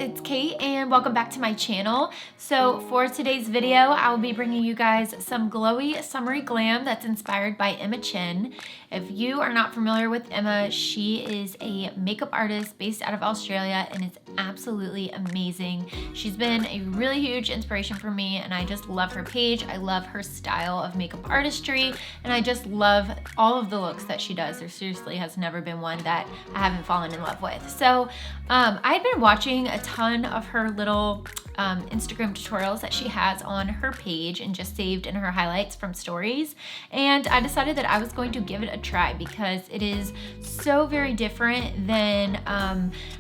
it's Kate and welcome back to my channel. So for today's video, I will be bringing you guys some glowy summery glam that's inspired by Chen. If you are not familiar with Emma, she is a makeup artist based out of Australia and is absolutely amazing. She's been a really huge inspiration for me and I just love her page. I love her style of makeup artistry and I just love all of the looks that she does. There seriously has never been one that I haven't fallen in love with. So I've been watching a ton of her little Instagram tutorials that she has on her page and just saved in her highlights from stories, and I decided that I was going to give it a try because it is so very different than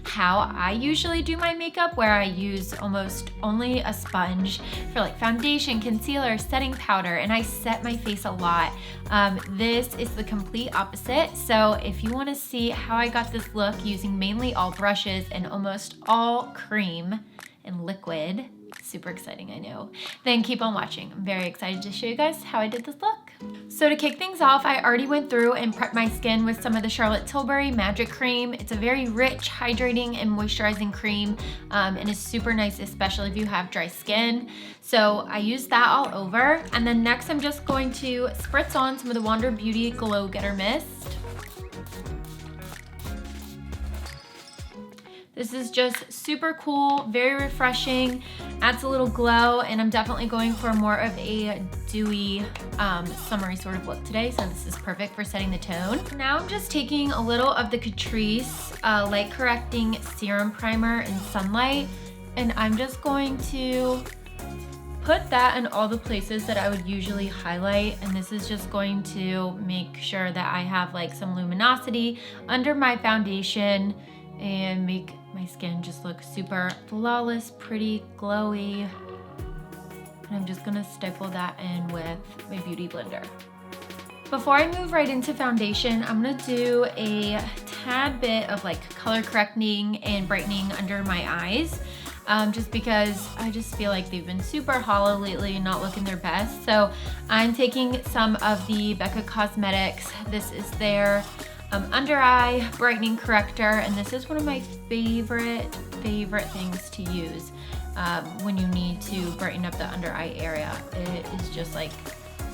how I usually do my makeup, where I use almost only a sponge for like foundation, concealer, setting powder, and I set my face a lot. This is the complete opposite. So if you want to see how I got this look using mainly all brushes and almost all cream and liquid, super exciting, I know, then keep on watching. I'm very excited to show you guys how I did this look. So to kick things off, I already went through and prepped my skin with some of the Charlotte Tilbury Magic Cream. It's a very rich, hydrating, and moisturizing cream, and is super nice, especially if you have dry skin. So I used that all over. And then next I'm just going to spritz on some of the Wander Beauty Glow Getter Mist. This is just super cool, very refreshing, adds a little glow, and I'm definitely going for more of a dewy, summery sort of look today, so this is perfect for setting the tone. Now I'm just taking a little of the Catrice Light Correcting Serum Primer in Sunlight, and I'm just going to put that in all the places that I would usually highlight, and this is just going to make sure that I have like some luminosity under my foundation and make my skin just look super flawless, pretty, glowy. And I'm just gonna stipple that in with my beauty blender. Before I move right into foundation, I'm gonna do a tad bit of like color correcting and brightening under my eyes, just because I just feel like they've been super hollow lately and not looking their best. So I'm taking some of the Becca Cosmetics. This is their under eye brightening corrector, and this is one of my favorite things to use when you need to brighten up the under eye area. It is just like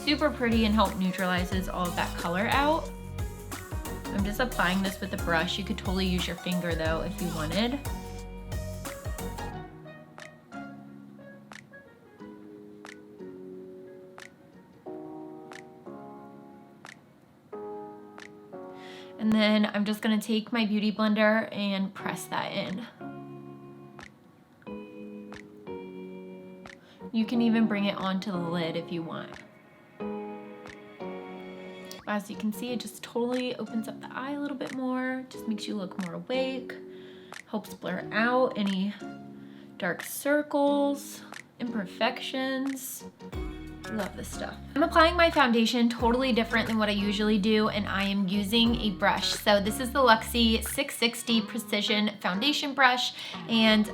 super pretty and help neutralizes all of that color out. I'm just applying this with a brush. You could totally use your finger though if you wanted. And then I'm just gonna take my beauty blender and press that in. You can even bring it onto the lid if you want. As you can see, it just totally opens up the eye a little bit more, just makes you look more awake, helps blur out any dark circles, imperfections. Love this stuff. I'm applying my foundation totally different than what I usually do, and I am using a brush. So this is the Luxie 660 Precision Foundation Brush, and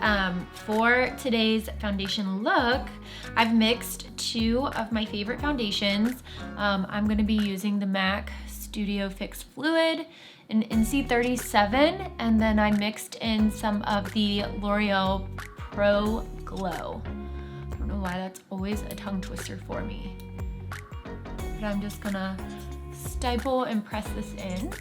for today's foundation look, I've mixed two of my favorite foundations. I'm gonna be using the MAC Studio Fix Fluid in NC37, and then I mixed in some of the L'Oreal Pro Glow. I don't know why that's always a tongue twister for me. But I'm just gonna stipple and press this in.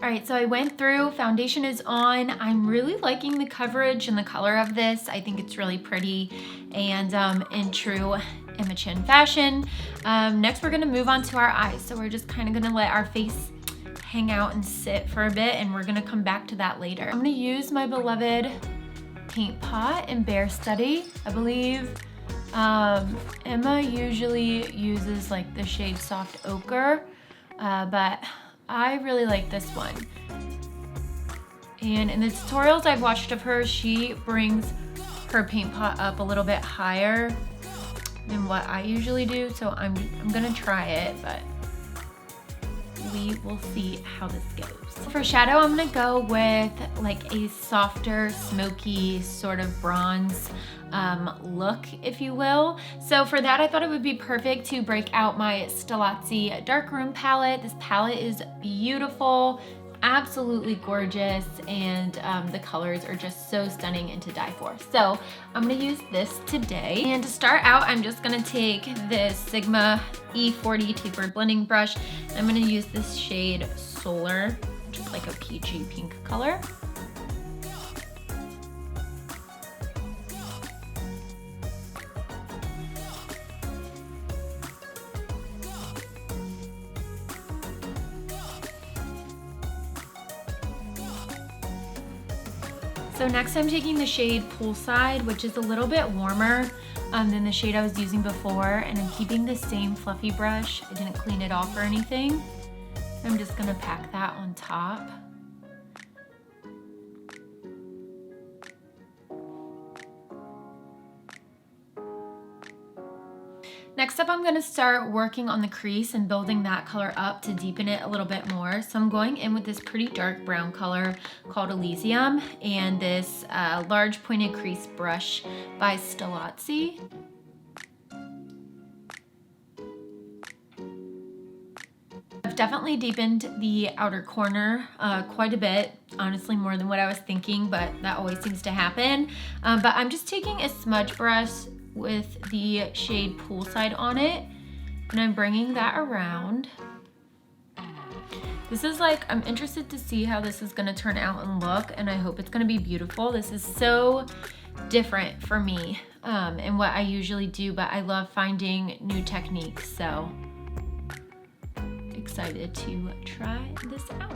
All right, so I went through, foundation is on. I'm really liking the coverage and the color of this. I think it's really pretty and in true Emma Chen fashion. Next we're gonna move on to our eyes. So we're just kind of gonna let our face hang out and sit for a bit, and we're gonna come back to that later. I'm gonna use my beloved paint pot in Bare Study. I believe Emma usually uses like the shade Soft Ochre, but I really like this one. And in the tutorials I've watched of hers, she brings her paint pot up a little bit higher than what I usually do, so I'm gonna try it, but we will see how this goes. For shadow, I'm gonna go with like a softer, smoky, sort of bronze look, if you will. So for that, I thought it would be perfect to break out my Stilazzi Darkroom palette. This palette is beautiful, absolutely gorgeous, and the colors are just so stunning and to die for. So I'm gonna use this today. And to start out, I'm just gonna take this Sigma E40 tapered blending brush. I'm gonna use this shade Solar, which is like a peachy pink color. So next I'm taking the shade Poolside, which is a little bit warmer than the shade I was using before, and I'm keeping the same fluffy brush. I didn't clean it off or anything. I'm just gonna pack that on top. Next up, I'm gonna start working on the crease and building that color up to deepen it a little bit more. So I'm going in with this pretty dark brown color called Elysium and this large pointed crease brush by Stilazzi. I've definitely deepened the outer corner quite a bit, honestly more than what I was thinking, but that always seems to happen. But I'm just taking a smudge brush with the shade Poolside on it, and I'm bringing that around. This is like, I'm interested to see how this is gonna turn out and look, and I hope it's gonna be beautiful. This is so different for me and what I usually do, but I love finding new techniques, so excited to try this out.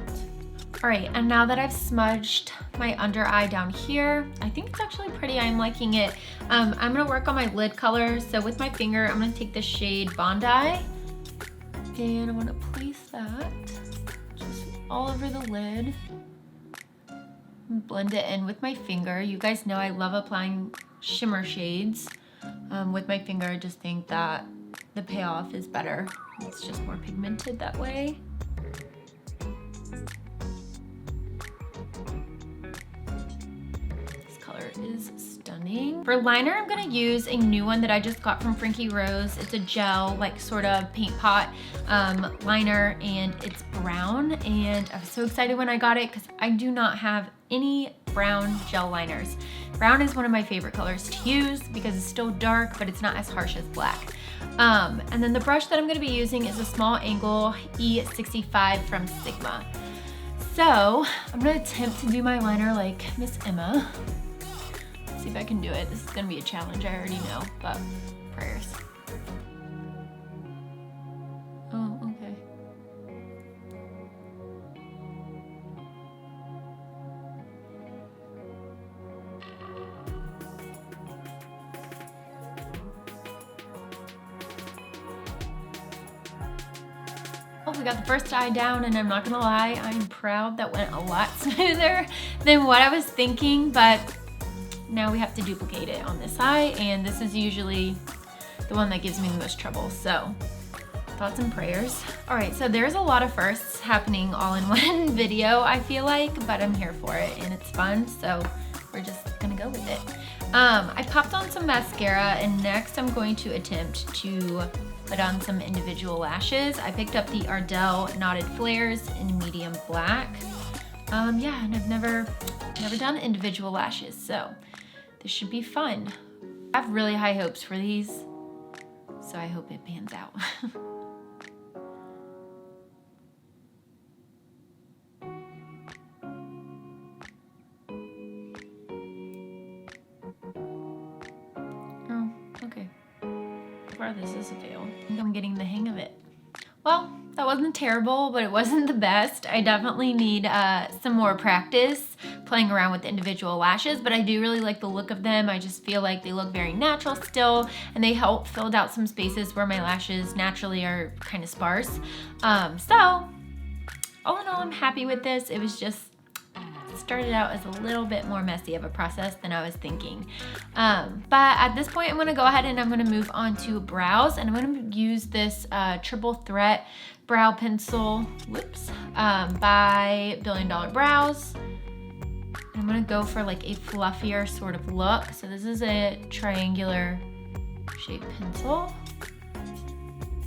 All right, and now that I've smudged my under eye down here, I think it's actually pretty, I'm liking it. I'm gonna work on my lid color. So with my finger, I'm gonna take the shade Bondi, and I'm gonna place that just all over the lid. And blend it in with my finger. You guys know I love applying shimmer shades. With my finger, I just think that the payoff is better. It's just more pigmented that way. Is stunning. For liner, I'm gonna use a new one that I just got from Frankie Rose. It's a gel, like sort of paint pot liner, and it's brown, and I was so excited when I got it because I do not have any brown gel liners. Brown is one of my favorite colors to use because it's still dark, but it's not as harsh as black. And then the brush that I'm gonna be using is a small angle E65 from Sigma. So I'm gonna attempt to do my liner like Miss Emma. See if I can do it. This is gonna be a challenge, I already know, but prayers. Oh, okay. Oh, we got the first eye down, and I'm not gonna lie, I'm proud. That went a lot smoother than what I was thinking, but now we have to duplicate it on this eye, and this is usually the one that gives me the most trouble, so thoughts and prayers. All right, so there's a lot of firsts happening all in one video, I feel like, but I'm here for it, and it's fun, so we're just gonna go with it. I popped on some mascara, and next I'm going to attempt to put on some individual lashes. I picked up the Ardell Knotted Flares in medium black. Yeah, and I've never done individual lashes, so this should be fun. I have really high hopes for these, so I hope it pans out. Oh, okay. So far this is a fail. I think I'm getting the hang of it. Well, that wasn't terrible, but it wasn't the best. I definitely need some more practice playing around with individual lashes, but I do really like the look of them. I just feel like they look very natural still, and they help fill out some spaces where my lashes naturally are kind of sparse. So all in all, I'm happy with this. It was just started out as a little bit more messy of a process than I was thinking. But at this point, I'm gonna go ahead and I'm gonna move on to brows, and I'm gonna use this triple threat brow pencil, by Billion Dollar Brows. I'm gonna go for like a fluffier sort of look. So this is a triangular shaped pencil.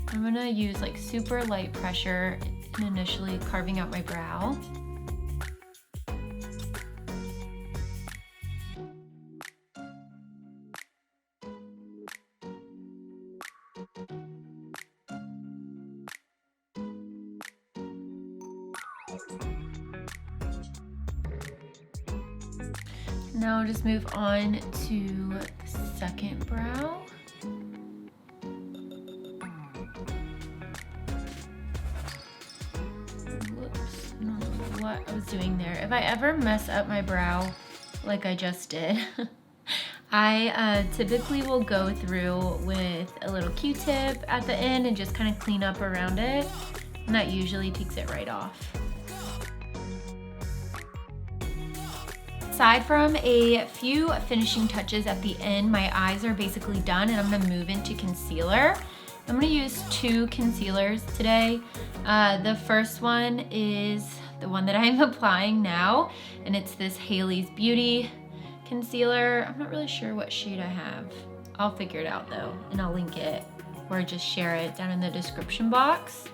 I'm gonna use like super light pressure in initially carving out my brow. Now I'll just move on to the second brow. Whoops, I don't know what I was doing there. If I ever mess up my brow like I just did, I typically will go through with a little Q-tip at the end and just kind of clean up around it, and that usually takes it right off. Aside from a few finishing touches at the end, my eyes are basically done, and I'm gonna move into concealer. I'm gonna use two concealers today. The first one is the one that I'm applying now, and it's this Haley's Beauty concealer. I'm not really sure what shade I have. I'll figure it out though, and I'll link it or just share it down in the description box.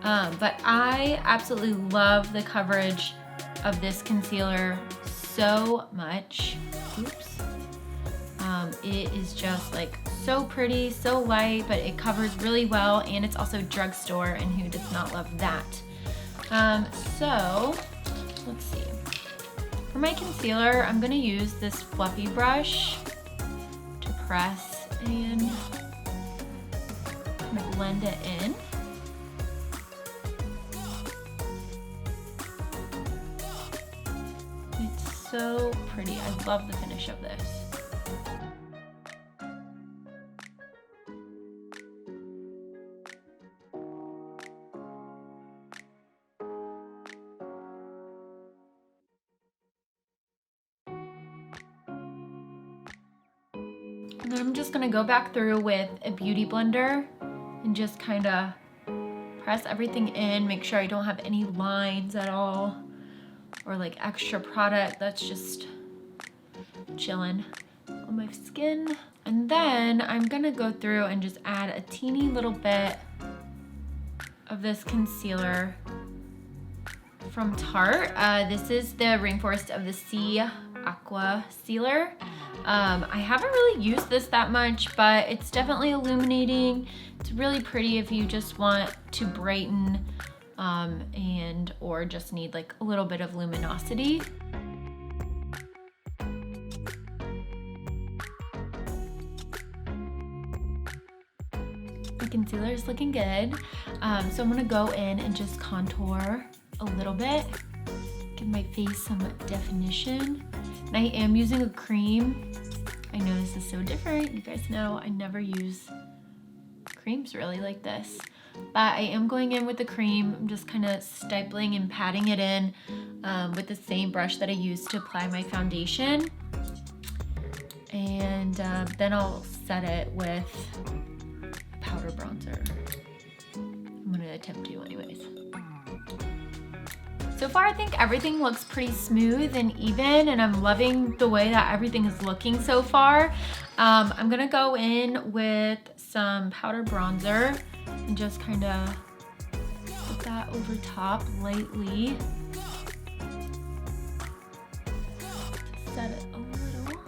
But I absolutely love the coverage of this concealer so much. Oops. It is just like so pretty, so light, but it covers really well, and it's also drugstore, and who does not love that? So let's see. For my concealer, I'm gonna use this fluffy brush to press and kind of blend it in. So pretty. I love the finish of this. And then I'm just gonna go back through with a beauty blender and just kind of press everything in, make sure I don't have any lines at all, or like extra product that's just chilling on my skin. And then I'm gonna go through and just add a teeny little bit of this concealer from Tarte. This is the Rainforest of the Sea Aqua Sealer. I haven't really used this that much, but it's definitely illuminating. It's really pretty if you just want to brighten and or just need like a little bit of luminosity. The concealer is looking good. So I'm gonna go in and just contour a little bit, give my face some definition. And I am using a cream. I know this is so different. You guys know I never use creams really like this. But I am going in with the cream. I'm just kind of stipling and patting it in with the same brush that I used to apply my foundation. And then I'll set it with a powder bronzer. I'm gonna attempt to anyways. So far, I think everything looks pretty smooth and even, and I'm loving the way that everything is looking so far. I'm gonna go in with some powder bronzer and just kind of put that over top lightly. Just set it a little.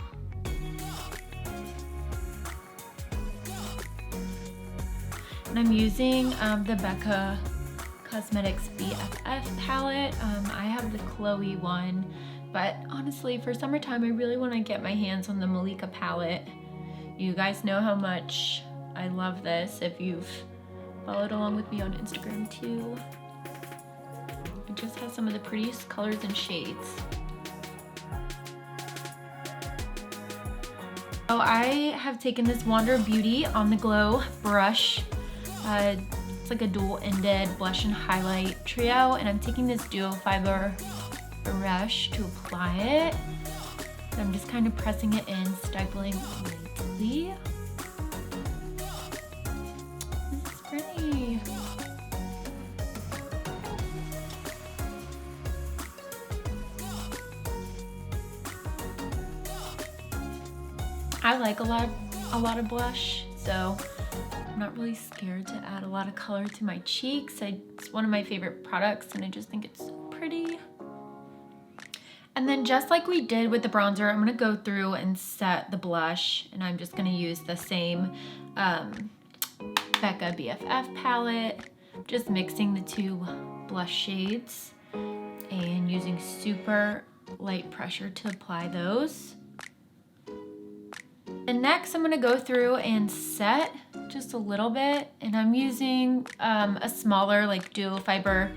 And I'm using the Becca Cosmetics BFF palette. I have the Chloe one, but honestly for summertime I really want to get my hands on the Malika palette. You guys know how much I love this if you've followed along with me on Instagram too. It just has some of the prettiest colors and shades. So I have taken this Wander Beauty On The Glow brush. It's like a dual-ended blush and highlight trio, and I'm taking this duo fiber brush to apply it. I'm just kind of pressing it in, stippling lightly. This is pretty. I like a lot of blush, so I'm not really scared to add a lot of color to my cheeks. It's one of my favorite products, and I just think it's so pretty. And then just like we did with the bronzer, I'm gonna go through and set the blush, and I'm just gonna use the same Becca BFF palette, just mixing the two blush shades and using super light pressure to apply those. And next I'm gonna go through and set just a little bit, and I'm using a smaller like duo fiber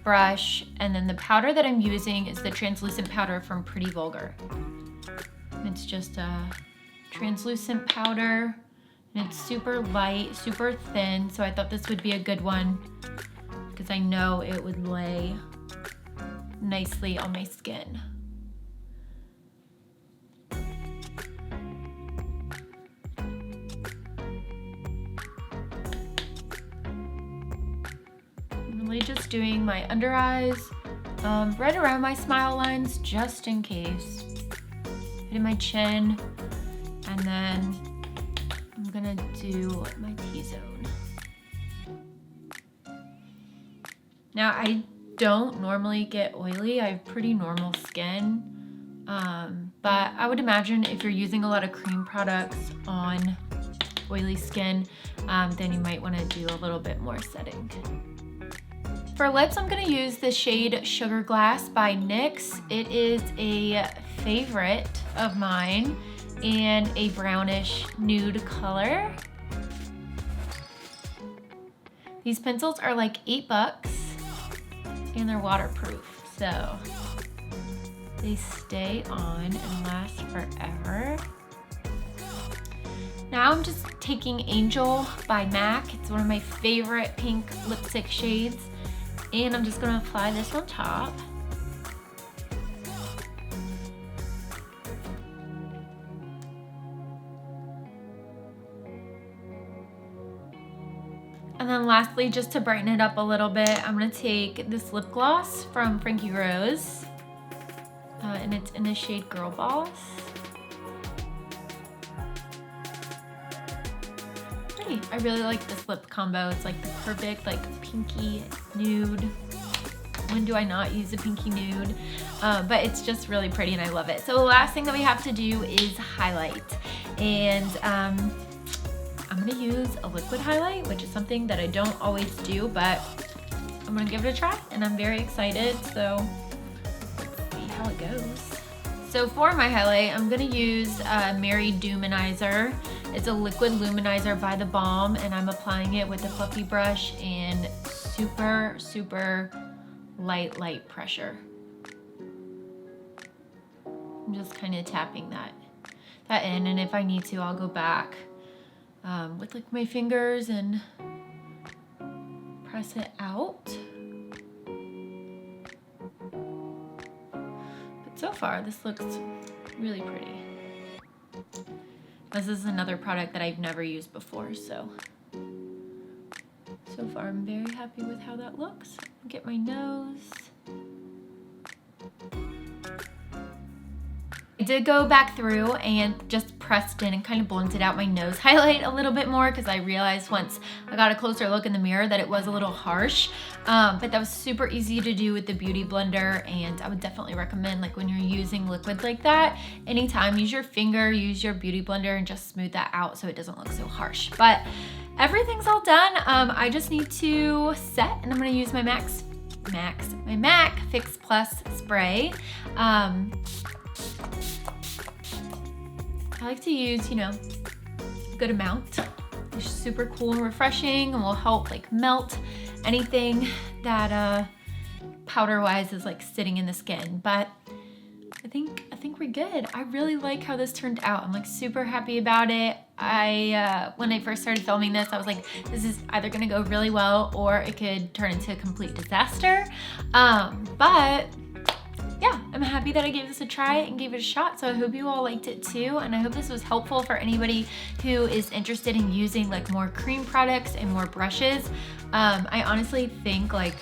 brush, and then the powder that I'm using is the translucent powder from Pretty Vulgar. It's just a translucent powder, and it's super light, super thin, so I thought this would be a good one because I know it would lay nicely on my skin. Just doing my under eyes, right around my smile lines, just in case. Hitting my chin, and then I'm gonna do my T-zone. Now, I don't normally get oily. I have pretty normal skin, but I would imagine if you're using a lot of cream products on oily skin, then you might want to do a little bit more setting. For lips, I'm gonna use the shade Sugar Glass by NYX. It is a favorite of mine and a brownish nude color. These pencils are like $8 and they're waterproof, so they stay on and last forever. Now I'm just taking Angel by MAC. It's one of my favorite pink lipstick shades. And I'm just gonna apply this on top. And then lastly, just to brighten it up a little bit, I'm gonna take this lip gloss from Frankie Rose, and it's in the shade Girl Boss. I really like this lip combo. It's like the perfect like pinky nude. When do I not use a pinky nude? But it's just really pretty and I love it. So the last thing that we have to do is highlight. And I'm gonna use a liquid highlight, which is something that I don't always do, but I'm gonna give it a try and I'm very excited. So let's see how it goes. So for my highlight, I'm gonna use Mary Luminizer. It's a liquid luminizer by The Balm, and I'm applying it with a fluffy brush and super, super light pressure. I'm just kind of tapping that in, and if I need to, I'll go back with like my fingers and press it out. But so far, this looks really pretty. This is another product that I've never used before, so far I'm very happy with how that looks. Get my nose. I did go back through and just pressed in and kind of blended out my nose highlight a little bit more because I realized once I got a closer look in the mirror that it was a little harsh. But that was super easy to do with the Beauty Blender, and I would definitely recommend, like when you're using liquid like that, anytime, use your finger, use your Beauty Blender and just smooth that out so it doesn't look so harsh. But everything's all done. I just need to set, and I'm gonna use my MAC Fix Plus spray. I like to use, a good amount. It's super cool and refreshing and will help like melt anything that powder-wise is like sitting in the skin. But I think we're good. I really like how this turned out. I'm like super happy about it. When I first started filming this, I was like, this is either gonna go really well or it could turn into a complete disaster. But yeah, I'm happy that I gave this a try and gave it a shot. So I hope you all liked it too. And I hope this was helpful for anybody who is interested in using like more cream products and more brushes. I honestly think like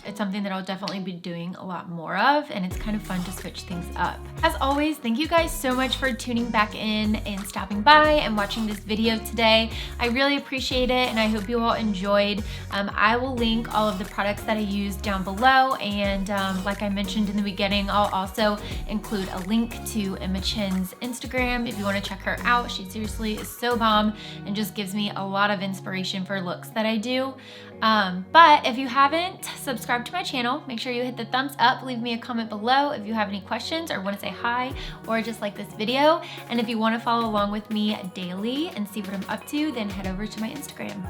it's something that I'll definitely be doing a lot more of, and it's kind of fun to switch things up. As always, thank you guys so much for tuning back in and stopping by and watching this video today. I really appreciate it, and I hope you all enjoyed. I will link all of the products that I used down below, and like I mentioned in the beginning, I'll also include a link to Emma Chen's Instagram if you want to check her out. She seriously is so bomb and just gives me a lot of inspiration for looks that I do. But if you haven't subscribed to my channel, make sure you hit the thumbs up, leave me a comment below if you have any questions or want to say hi or just like this video. And if you want to follow along with me daily and see what I'm up to, then head over to my Instagram.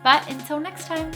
But until next time.